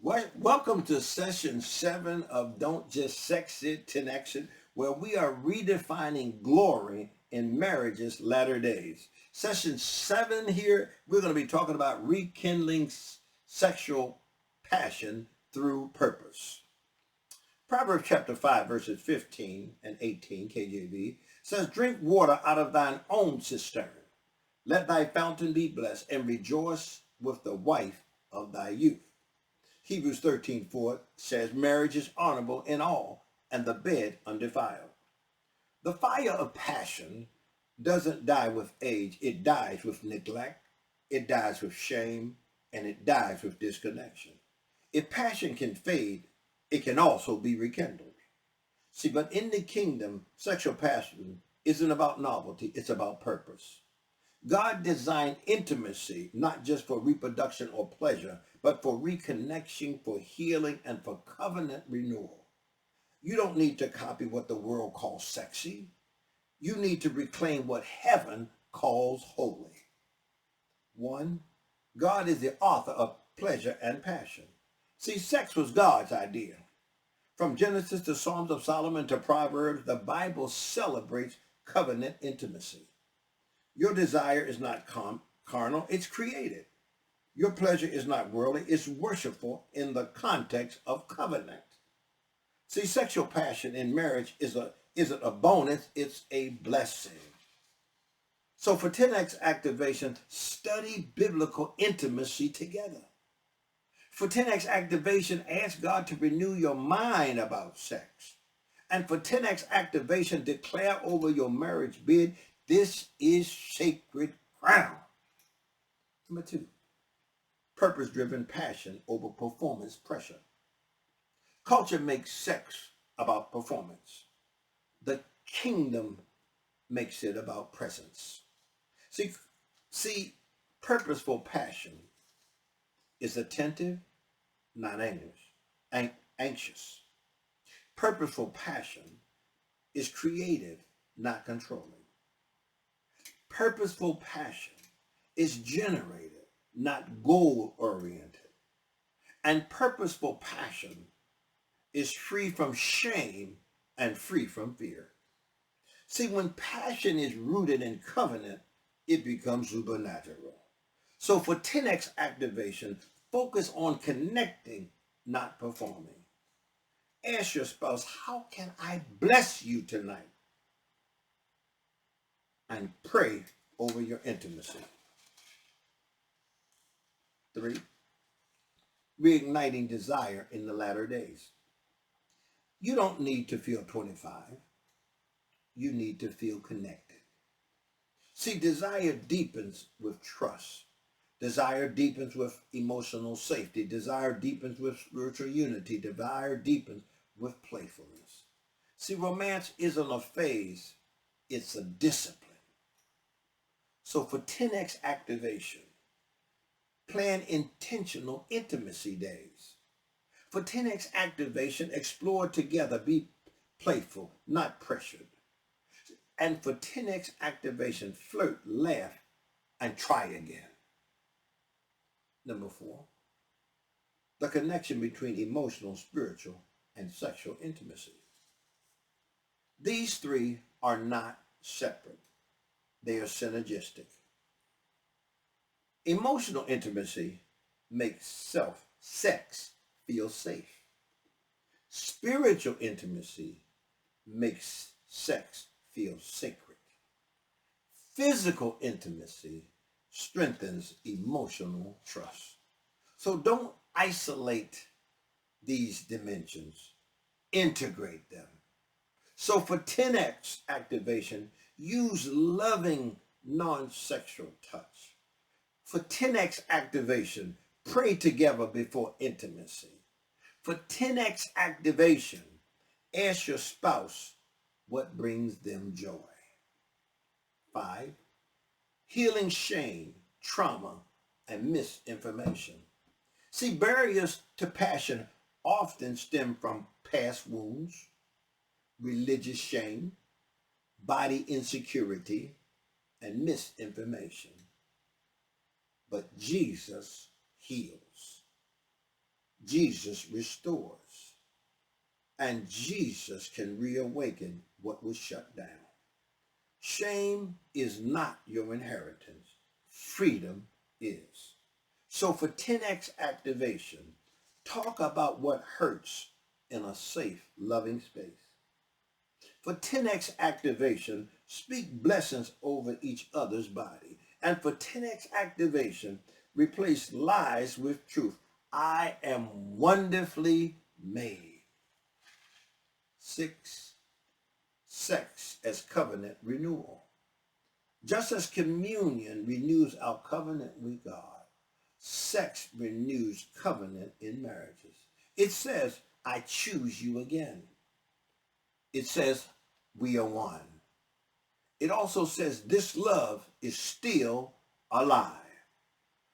Welcome to session 7 of Don't Just Sex It, 10Action, where we are redefining glory in marriage's latter days. Session 7 here, we're going to be talking about rekindling sexual passion through purpose. Proverbs chapter 5, verses 15 and 18, KJV, says, "Drink water out of thine own cistern. Let thy fountain be blessed, and rejoice with the wife of thy youth." Hebrews 13:4 says, "Marriage is honorable in all, and the bed undefiled." The fire of passion doesn't die with age. It dies with neglect, it dies with shame, and it dies with disconnection. If passion can fade, it can also be rekindled. See, but in the kingdom, sexual passion isn't about novelty, it's about purpose. God designed intimacy not just for reproduction or pleasure, but for reconnection, for healing, and for covenant renewal. You don't need to copy what the world calls sexy. You need to reclaim what heaven calls holy. 1, God is the author of pleasure and passion. See, sex was God's idea. From Genesis to Psalms of Solomon to Proverbs, the Bible celebrates covenant intimacy. Your desire is not carnal, it's created. Your pleasure is not worldly, it's worshipful in the context of covenant. See, sexual passion in marriage isn't a bonus, it's a blessing. So for 10X activation, study biblical intimacy together. For 10X activation, ask God to renew your mind about sex. And for 10X activation, declare over your marriage bid, this is sacred ground. Number 2, purpose-driven passion over performance pressure. Culture makes sex about performance. The kingdom makes it about presence. See, purposeful passion is attentive, not anxious. Purposeful passion is creative, not controlling. Purposeful passion is generated, not goal-oriented. And purposeful passion is free from shame and free from fear. See, when passion is rooted in covenant, it becomes supernatural. So for 10X activation, focus on connecting, not performing. Ask your spouse, how can I bless you tonight? And pray over your intimacy. 3, reigniting desire in the latter days. You don't need to feel 25. You need to feel connected. See, desire deepens with trust. Desire deepens with emotional safety. Desire deepens with spiritual unity. Desire deepens with playfulness. See, romance isn't a phase, it's a discipline. So for 10X activation, plan intentional intimacy days. For 10X activation, explore together, be playful, not pressured. And for 10X activation, flirt, laugh, and try again. Number 4, the connection between emotional, spiritual, and sexual intimacy. These 3 are not separate. They are synergistic. Emotional intimacy makes sex feel safe. Spiritual intimacy makes sex feel sacred. Physical intimacy strengthens emotional trust. So don't isolate these dimensions, integrate them. So for 10X activation, use loving non-sexual touch. For 10X activation, pray together before intimacy. For 10X activation, ask your spouse what brings them joy. 5, healing shame, trauma, and misinformation. See, barriers to passion often stem from past wounds, religious shame, body insecurity, and misinformation. But Jesus heals. Jesus restores. And Jesus can reawaken what was shut down. Shame is not your inheritance. Freedom is. So for 10x activation, talk about what hurts in a safe, loving space. For 10x activation, speak blessings over each other's body. And for 10x activation, replace lies with truth. I am wonderfully made. 6, sex as covenant renewal. Just as communion renews our covenant with God, sex renews covenant in marriages. It says, I choose you again. It says, we are one. It also says, this love is still alive.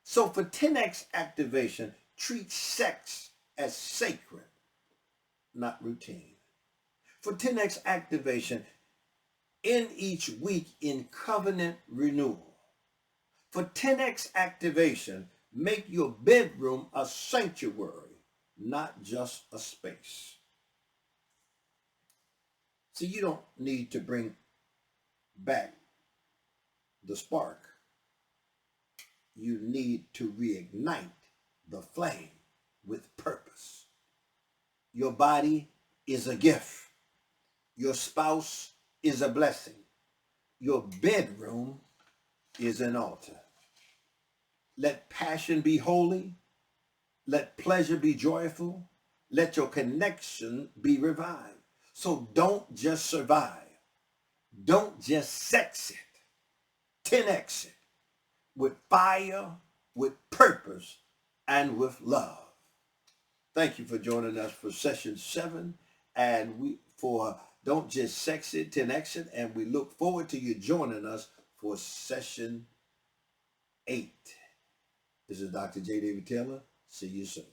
So for 10x activation, treat sex as sacred, not routine. For 10x activation, end each week in covenant renewal. For 10x activation, make your bedroom a sanctuary, not just a space. See, you don't need to bring back the spark. You need to reignite the flame with purpose. Your body is a gift. Your spouse is a blessing. Your bedroom is an altar. Let passion be holy. Let pleasure be joyful. Let your connection be revived. So don't just survive. Don't just sex it. 10x it with fire, with purpose, and with love. Thank you for joining us for session 7, and we for Don't Just Sex It, 10x it, and we look forward to you joining us for session 8. This is Dr. J. David Taylor. See you soon.